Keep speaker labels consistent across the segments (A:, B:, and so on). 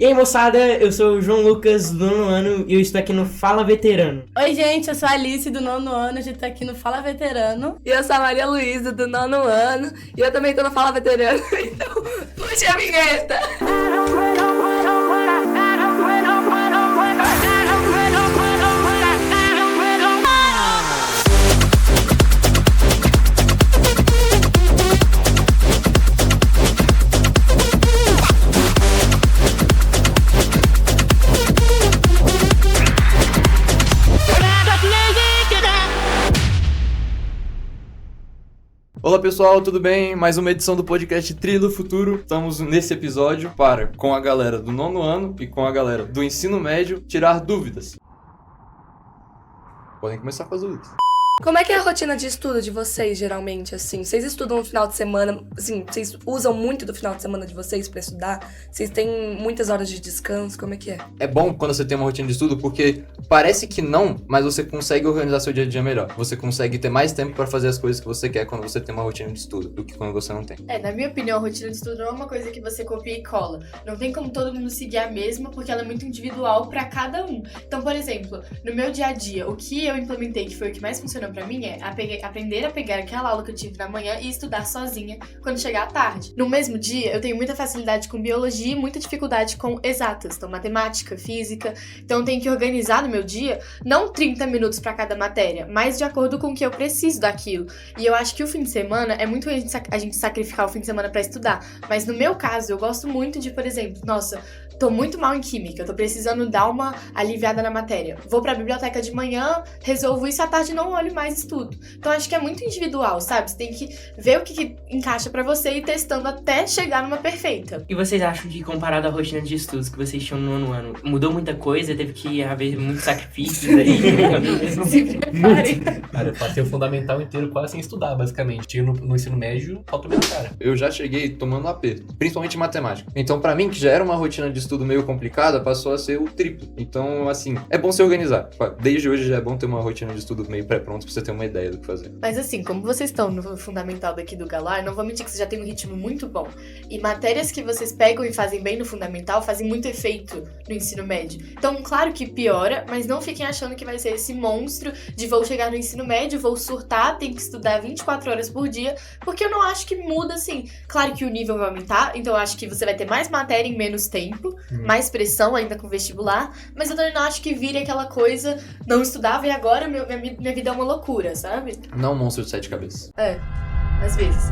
A: E aí, moçada, eu sou o João Lucas, do 9º ano, e eu estou aqui no Fala Veterano.
B: Oi, gente, eu sou a Alice, do 9º ano, a gente tá aqui no Fala Veterano.
C: E eu sou a Maria Luísa, do 9º ano, e eu também tô no Fala Veterano, então puxa a vinheta!
D: Olá pessoal, tudo bem? Mais uma edição do podcast Trilha do Futuro. Estamos nesse episódio para, com a galera do 9º ano e com a galera do ensino médio, tirar dúvidas. Podem começar com as dúvidas.
C: Como é que é a rotina de estudo de vocês, geralmente, assim? Vocês estudam no final de semana, assim, vocês usam muito do final de semana de vocês pra estudar? Vocês têm muitas horas de descanso? Como é que é?
D: É bom quando você tem uma rotina de estudo porque parece que não, mas você consegue organizar seu dia a dia melhor. Você consegue ter mais tempo para fazer as coisas que você quer quando você tem uma rotina de estudo do que quando você não tem.
E: Na minha opinião, a rotina de estudo não é uma coisa que você copia e cola. Não tem como todo mundo seguir a mesma, porque ela é muito individual pra cada um. Então, por exemplo, no meu dia a dia, o que eu implementei, que foi o que mais funcionou pra mim, é aprender a pegar aquela aula que eu tive na manhã e estudar sozinha quando chegar à tarde. No mesmo dia, eu tenho muita facilidade com biologia e muita dificuldade com exatas, então matemática, física. Então, eu tenho que organizar no meu dia, não 30 minutos pra cada matéria, mas de acordo com o que eu preciso daquilo. E eu acho que o fim de semana, é muito a gente sacrificar o fim de semana pra estudar. Mas no meu caso, eu gosto muito de, por exemplo, nossa, tô muito mal em química, tô precisando dar uma aliviada na matéria. Vou pra biblioteca de manhã, resolvo isso, à tarde não olho mais estudo. Então acho que é muito individual, sabe? Você tem que ver o que encaixa pra você e ir testando até chegar numa perfeita.
A: E vocês acham que, comparado à rotina de estudos que vocês tinham no 9º ano, mudou muita coisa? Teve que haver muitos sacrifícios aí?
E: Se preparem.
F: Cara, eu passei o fundamental inteiro quase sem estudar, basicamente. Tinha no ensino médio, falta minha cara.
D: Eu já cheguei tomando aperto, principalmente em matemática. Então, pra mim, que já era uma rotina de estudo meio complicada, passou a ser o triplo. Então, assim, é bom se organizar. Desde hoje já é bom ter uma rotina de estudo meio pré-pronto pra você ter uma ideia do que fazer.
E: Mas assim, como vocês estão no fundamental daqui do Galar, não vou mentir que vocês já têm um ritmo muito bom. E matérias que vocês pegam e fazem bem no fundamental fazem muito efeito no ensino médio. Então, claro que piora, mas não fiquem achando que vai ser esse monstro de vou chegar no ensino médio, vou surtar, tenho que estudar 24 horas por dia, porque eu não acho que muda assim. Claro que o nível vai aumentar, então eu acho que você vai ter mais matéria em menos tempo, mais pressão ainda com vestibular, mas eu também não acho que vire aquela coisa, não estudava e agora minha vida é uma loucura, sabe?
D: Não um monstro de 7 cabeças.
E: Às vezes.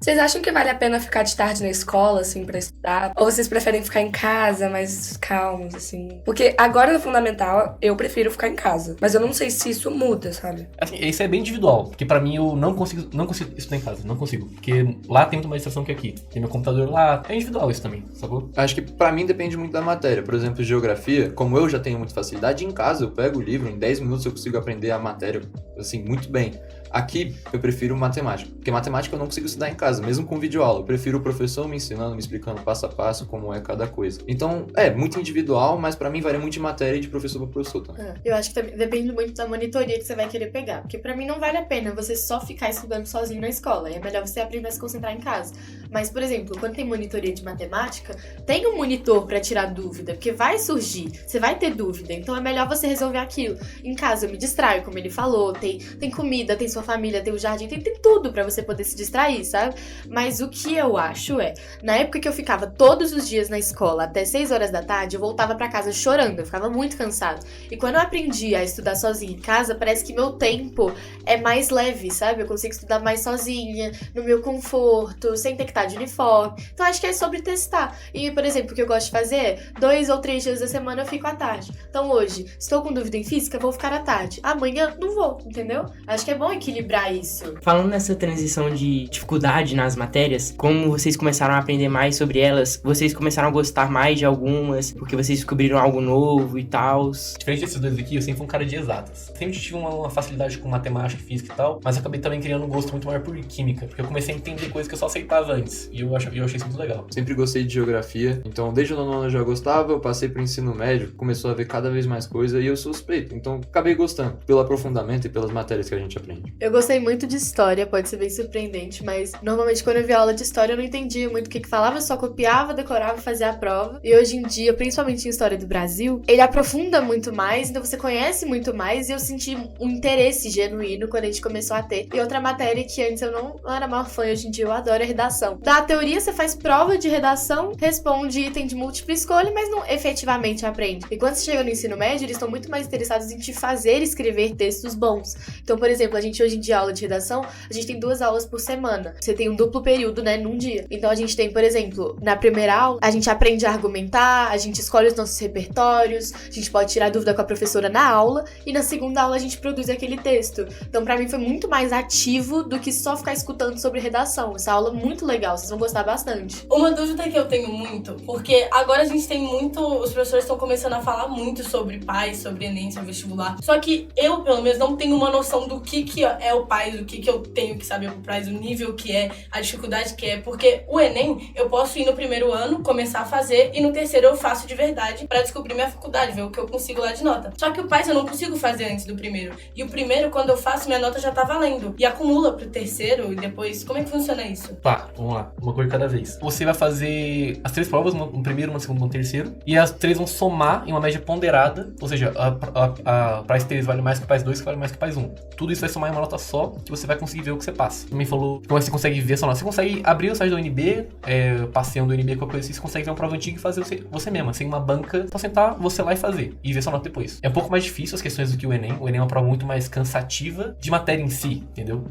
C: Vocês acham que vale a pena ficar de tarde na escola, assim, pra estudar? Ou vocês preferem ficar em casa, mais calmos, assim? Porque agora no fundamental, eu prefiro ficar em casa. Mas eu não sei se isso muda, sabe?
F: Assim, isso é bem individual, porque pra mim eu não consigo estudar em casa, não consigo. Porque lá tem muito mais distração que aqui. Tem meu computador lá, é individual isso também, sacou?
D: Acho que pra mim depende muito da matéria. Por exemplo, geografia, como eu já tenho muita facilidade, em casa eu pego o livro, em 10 minutos eu consigo aprender a matéria, assim, muito bem. Aqui, eu prefiro matemática, porque matemática eu não consigo estudar em casa, mesmo com videoaula. Eu prefiro o professor me ensinando, me explicando passo a passo como é cada coisa. Então, é muito individual, mas pra mim varia muito de matéria e de professor pra professor também.
E: Eu acho que também depende muito da monitoria que você vai querer pegar, porque pra mim não vale a pena você só ficar estudando sozinho na escola, é melhor você aprender a se concentrar em casa. Mas, por exemplo, quando tem monitoria de matemática, tem um monitor pra tirar dúvida, porque vai surgir, você vai ter dúvida, então é melhor você resolver aquilo. Em casa eu me distraio, como ele falou, tem comida, tem sua família, tem o jardim, tem tudo pra você poder se distrair, sabe? Mas o que eu acho na época que eu ficava todos os dias na escola até 6 horas da tarde, eu voltava pra casa chorando, eu ficava muito cansada. E quando eu aprendi a estudar sozinha em casa, parece que meu tempo é mais leve, sabe? Eu consigo estudar mais sozinha, no meu conforto, sem ter que estar de uniforme. Então acho que é sobre testar. E, por exemplo, o que eu gosto de fazer é 2 ou 3 dias da semana eu fico à tarde. Então hoje, estou com dúvida em física, vou ficar à tarde. Amanhã não vou, entendeu? Acho que é bom equilibrar isso.
A: Falando nessa transição de dificuldade nas matérias, como vocês começaram a aprender mais sobre elas, vocês começaram a gostar mais de algumas, porque vocês descobriram algo novo e tal?
F: Diferente desses dois aqui, eu sempre fui um cara de exatas. Sempre tive uma facilidade com matemática, física e tal, mas acabei também criando um gosto muito maior por química, porque eu comecei a entender coisas que eu só aceitava antes, e eu achei isso muito legal.
D: Sempre gostei de geografia, então desde o 9º ano eu já gostava, eu passei pro ensino médio, começou a ver cada vez mais coisa e eu sou suspeito, então acabei gostando, pelo aprofundamento e pelas matérias que a gente aprende.
E: Eu gostei muito de história, pode ser bem surpreendente, mas normalmente quando eu vi aula de história eu não entendia muito o que falava, eu só copiava, decorava e fazia a prova. E hoje em dia, principalmente em história do Brasil, ele aprofunda muito mais, então você conhece muito mais, e eu senti um interesse genuíno quando a gente começou a ter. E outra matéria que antes eu não era maior fã, hoje em dia eu adoro é redação. Da teoria, você faz prova de redação, responde item de múltipla escolha, mas não efetivamente aprende. E quando você chega no ensino médio, eles estão muito mais interessados em te fazer escrever textos bons. Então, por exemplo, a gente hoje em dia, aula de redação, a gente tem 2 aulas por semana. Você tem um duplo período, né, num dia. Então a gente tem, por exemplo, na primeira aula, a gente aprende a argumentar, a gente escolhe os nossos repertórios, a gente pode tirar dúvida com a professora na aula, e na segunda aula a gente produz aquele texto. Então, pra mim, foi muito mais ativo do que só ficar escutando sobre redação. Essa aula é muito legal, vocês vão gostar bastante.
B: Uma dúvida que eu tenho muito, porque agora a gente tem muito, os professores estão começando a falar muito sobre PAS, sobre Enem, sobre vestibular. Só que eu, pelo menos, não tenho uma noção do que é o PAS, o que eu tenho que saber pro PAS, o nível que é, a dificuldade que é. Porque o Enem, eu posso ir no primeiro ano, começar a fazer, e no terceiro eu faço de verdade pra descobrir minha faculdade, ver o que eu consigo lá de nota. Só que o PAS eu não consigo fazer antes do primeiro. E o primeiro, quando eu faço, minha nota já tá valendo. E acumula pro terceiro, e depois, como é que funciona isso?
F: Tá, vamos lá. Uma coisa cada vez. Você vai fazer as 3 provas, um primeiro, uma segunda e um terceiro. E as 3 vão somar em uma média ponderada. Ou seja, a PAS 3 vale mais que o PAS 2, que vale mais que o PAS 1. Tudo isso vai somar em uma nota só, que você vai conseguir ver o que você passa. Também falou como você consegue ver essa nota. Você consegue abrir o site do UNB, passeando do UNB, qualquer coisa assim, você consegue ver uma prova antiga e fazer você mesma, sem uma banca, só sentar você lá e fazer. E ver sua nota depois. É um pouco mais difícil as questões do que o Enem. O Enem é uma prova muito mais cansativa de matéria em si, entendeu?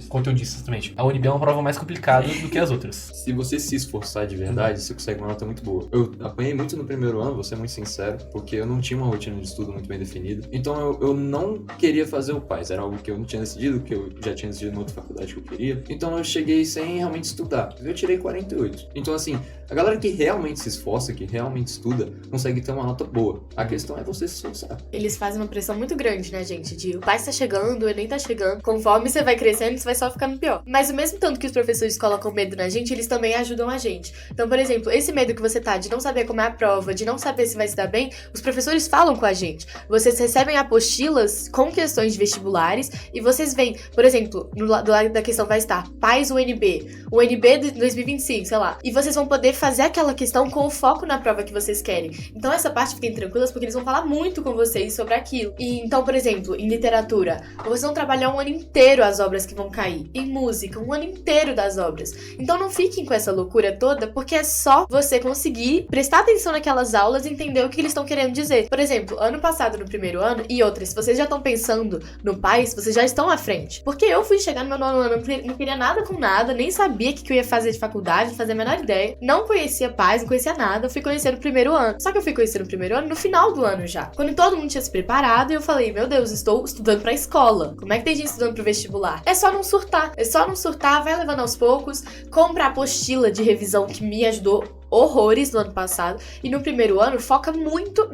F: Conteudista, exatamente. A UNB é uma prova mais complicada do que as outras.
D: Se você se esforçar de verdade, você consegue uma nota muito boa. Eu apanhei muito no primeiro ano, vou ser muito sincero, porque eu não tinha uma rotina de estudo muito bem definida. Então eu não queria fazer o PAS, era algo que eu não tinha decidido, que eu já tinha decidido na outra faculdade que eu queria. Então eu cheguei sem realmente estudar. Eu tirei 48. Então assim, a galera que realmente se esforça, que realmente estuda, consegue ter uma nota boa. A questão é você se esforçar.
E: Eles fazem uma pressão muito grande, né, gente? De o PAS tá chegando, o Enem tá chegando. Conforme você vai crescendo, você vai só ficando pior. Mas o mesmo tanto que os professores colocam medo na gente, eles também ajudam a gente. Então, por exemplo, esse medo que você tá de não saber como é a prova, de não saber se vai se dar bem, os professores falam com a gente. Vocês recebem apostilas com questões de vestibulares e vocês veem, por exemplo, do lado da questão vai estar PAS UNB, o UNB de 2025, sei lá. E vocês vão poder fazer aquela questão com o foco na prova que vocês querem. Então, essa parte fiquem tranquilas, porque eles vão falar muito com vocês sobre aquilo. E então, por exemplo, em literatura, vocês vão trabalhar um ano inteiro as obras que vão cair. Em música, um ano inteiro das obras. Então não fiquem com essa loucura toda, porque é só você conseguir prestar atenção naquelas aulas e entender o que eles estão querendo dizer. Por exemplo, ano passado, no primeiro ano, e outras, se vocês já estão pensando no PAS, vocês já estão à frente. Porque eu fui chegar no meu 9º ano, não queria nada com nada, nem sabia o que eu ia fazer de faculdade, não fazia a menor ideia. Não conhecia PAS, não conhecia nada, eu fui conhecer no primeiro ano. Só que eu fui conhecer no primeiro ano no final do ano já. Quando todo mundo tinha se preparado, eu falei, meu Deus, estou estudando pra escola. Como é que tem gente estudando pro vestibular? É só não surtar, vai levando aos poucos, compra a apostila de revisão que me ajudou horrores no ano passado, e no primeiro ano foca muito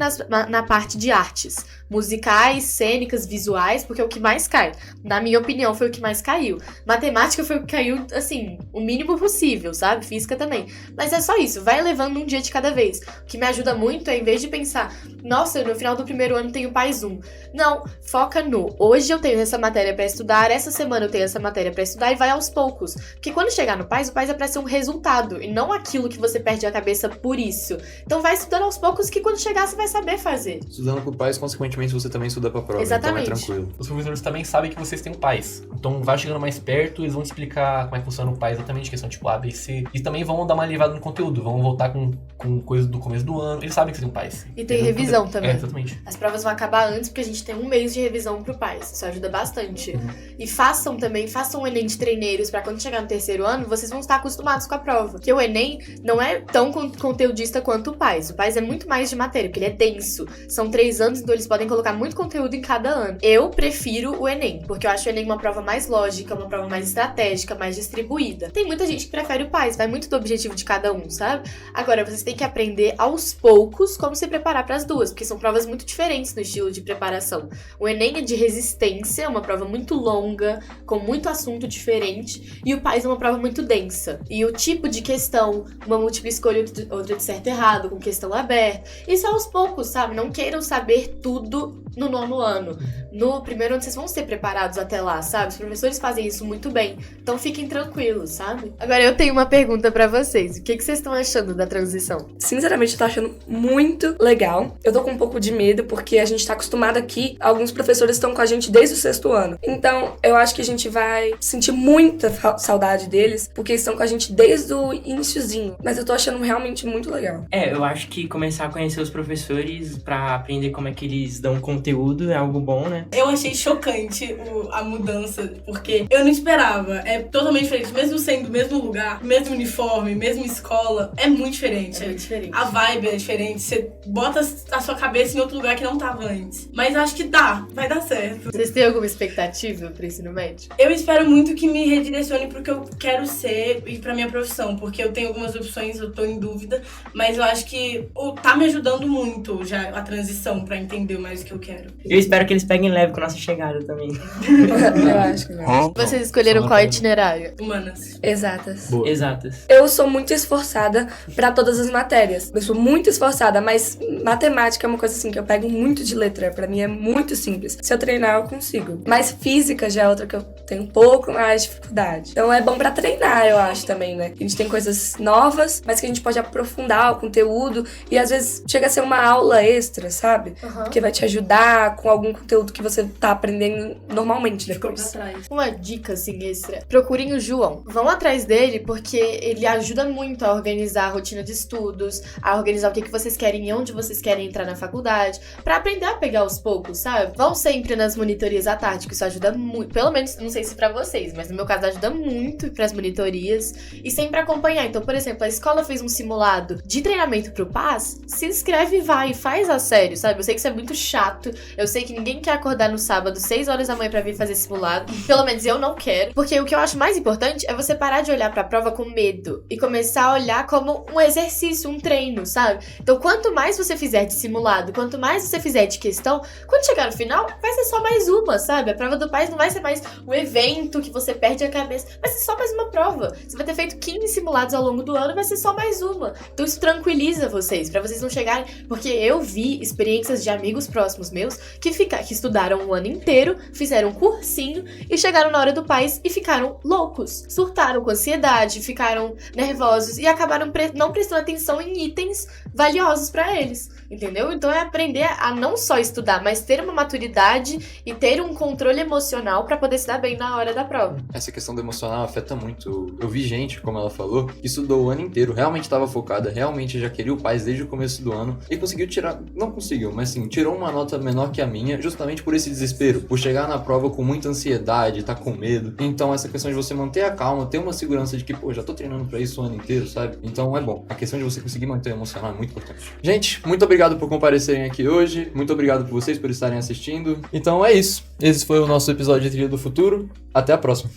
E: na parte de artes, musicais, cênicas, visuais, porque é o que mais cai. Na minha opinião, foi o que mais caiu. Matemática foi o que caiu, assim, o mínimo possível, sabe? Física também. Mas é só isso, vai levando um dia de cada vez. O que me ajuda muito é, em vez de pensar, nossa, no final do primeiro ano tenho PAS 1. Não, foca no, hoje eu tenho essa matéria pra estudar, essa semana eu tenho essa matéria pra estudar, e vai aos poucos. Porque quando chegar no PAS, o PAS é pra ser um resultado, e não aquilo que você perde a cabeça por isso. Então vai estudando aos poucos, que quando chegar você vai saber fazer.
D: Estudando pro PAS, consequentemente você também estuda pra prova.
E: Exatamente.
D: Então é tranquilo.
F: Os professores também sabem que vocês têm um PAS. Então vai chegando mais perto, eles vão te explicar como é que funciona o PAS exatamente, questão tipo A, B, C. E também vão dar uma elevada no conteúdo, vão voltar com coisas do começo do ano. Eles sabem que você tem um PAS.
E: E tem revisão também.
F: Exatamente.
E: As provas vão acabar antes, porque a gente tem 1 mês de revisão pro PAS. Isso ajuda bastante. E façam o Enem de treineiros, pra quando chegar no terceiro ano, vocês vão estar acostumados com a prova. Porque o Enem não é tão conteudista quanto o PAS. O PAS é muito mais de matéria, porque ele é denso. São 3 anos, então eles podem colocar muito conteúdo em cada ano. Eu prefiro o Enem, porque eu acho o Enem uma prova mais lógica, uma prova mais estratégica, mais distribuída. Tem muita gente que prefere o PAS, vai muito do objetivo de cada um, sabe? Agora, vocês têm que aprender aos poucos como se preparar para as duas, porque são provas muito diferentes no estilo de preparação. O Enem é de resistência, uma prova muito longa, com muito assunto diferente, e o PAS é uma prova muito densa. E o tipo de questão, uma múltipla escolha, outra de certo e errado, com questão aberta, isso é aos poucos, sabe? Não queiram saber tudo no 9º ano. no primeiro ano vocês vão ser preparados até lá, sabe? Os professores fazem isso muito bem. Então fiquem tranquilos, sabe? Agora eu tenho uma pergunta pra vocês. O que vocês estão achando da transição?
C: Sinceramente, eu tô achando muito legal. Eu tô com um pouco de medo, porque a gente tá acostumado aqui, alguns professores estão com a gente desde o 6º ano. Então, eu acho que a gente vai sentir muita saudade deles, porque eles estão com a gente desde o iniciozinho. Mas eu tô achando realmente muito legal.
A: Eu acho que começar a conhecer os professores pra aprender como é que eles dão conteúdo é algo bom, né?
B: Eu achei chocante a mudança, porque eu não esperava. É totalmente diferente. Mesmo sendo o mesmo lugar, mesmo uniforme, mesma escola, é muito diferente.
E: É muito diferente.
B: A vibe é diferente. Você bota a sua cabeça em outro lugar que não tava antes. Mas eu acho que vai dar certo.
E: Vocês têm alguma expectativa pro ensino médio?
B: Eu espero muito que me redirecione pro que eu quero ser e pra minha profissão, porque eu tenho algumas opções, eu tô em dúvida, mas eu acho que tá me ajudando muito já a transição pra entender mais o que eu quero.
A: Eu espero que eles peguem leve com a nossa chegada também.
C: Eu acho que não.
E: Vocês escolheram qual itinerário?
B: Humanas.
C: Exatas.
F: Boa.
A: Exatas.
C: Eu sou muito esforçada pra todas as matérias. Eu sou muito esforçada, mas matemática é uma coisa assim que eu pego muito de letra. Pra mim é muito simples. Se eu treinar, eu consigo. Mas física já é outra que eu tenho um pouco mais dificuldade. Então é bom pra treinar, eu acho também, né? A gente tem coisas novas, mas que a gente pode aprofundar o conteúdo e às vezes chega a ser uma aula extra, sabe? Que vai te ajudar com algum conteúdo que você tá aprendendo normalmente depois.
E: Uma dica, assim, extra. Procurem o João. Vão atrás dele, porque ele ajuda muito a organizar a rotina de estudos, a organizar o que vocês querem e onde vocês querem entrar na faculdade, pra aprender a pegar aos poucos, sabe? Vão sempre nas monitorias à tarde, que isso ajuda muito. Pelo menos, não sei se pra vocês, mas no meu caso ajuda muito pras monitorias. E sempre acompanhar. Então, por exemplo, a escola fez um simulado de treinamento pro PAS, se inscreve e vai, faz a sério, sabe? Eu sei que isso é muito chato, eu sei que ninguém quer acordar no sábado 6 horas da manhã pra vir fazer simulado, pelo menos eu não quero, porque o que eu acho mais importante é você parar de olhar pra prova com medo e começar a olhar como um exercício, um treino, sabe? Então, quanto mais você fizer de simulado, quanto mais você fizer de questão, quando chegar no final, vai ser só mais uma, sabe? A prova do PAS não vai ser mais o evento que você perde a cabeça, vai ser só mais uma prova. Você vai ter feito 15 simulados ao longo do ano, vai ser só mais uma. Então isso tranquiliza vocês, pra vocês não chegarem... Porque eu vi experiências de amigos próximos meus que estudaram um ano inteiro, fizeram um cursinho e chegaram na hora do PAS e ficaram loucos. Surtaram com ansiedade, ficaram nervosos e acabaram não prestando atenção em itens valiosos pra eles. Entendeu? Então é aprender a não só estudar, mas ter uma maturidade e ter um controle emocional pra poder se dar bem na hora da prova.
D: Essa questão do emocional afeta muito. Eu vi gente, como ela falou, que estudou o ano inteiro, realmente estava focada, realmente já queria o PAS desde o começo do ano e conseguiu tirar, não conseguiu, mas sim, tirou uma nota menor que a minha, justamente por esse desespero, por chegar na prova com muita ansiedade, tá com medo. Então essa questão de você manter a calma, ter uma segurança de que, pô, já tô treinando pra isso o ano inteiro, sabe? Então é bom. A questão de você conseguir manter o emocional é muito importante. Gente, muito obrigado por comparecerem aqui hoje, muito obrigado por vocês por estarem assistindo. Então é isso. Esse foi o nosso episódio de Trilha do Futuro. Até a próxima.